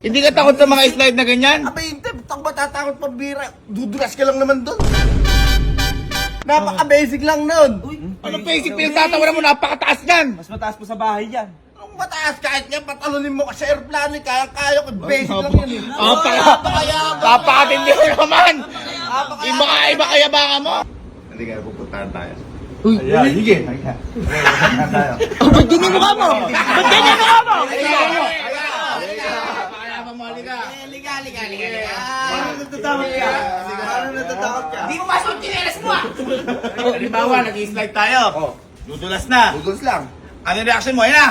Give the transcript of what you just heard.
Hindi ka takot sa mga slide na ganyan? Abay, hindi. Butang ba tatakot pambira? Dudulas ka lang naman doon. Napaka-basic lang nun. Anong basic pinagtatawanan mo? Napakataas yan! Mas mataas pa sa bahay yan. Ang mataas kahit nga patalunin mo ka sa airplane, kaya-kaya ko. Basic lang yan eh. Papakatindi ko naman! Iba kaya baka mo? Hindi kaya pupuntahan tayo. Ayan, sige. Ayan. Tayo. Ba't ganyan yung mukha mo? Ba't ganyan yung mukha mo? Pakayabang mo, halika. Liga. Parang natatakot ka. Parang natatakot ka. Di mo masok yung tinelas mo ah! Halimbawa, nag-slide tayo. Dudulas na. Dudulas lang. Ano yung reaction mo? Yan na!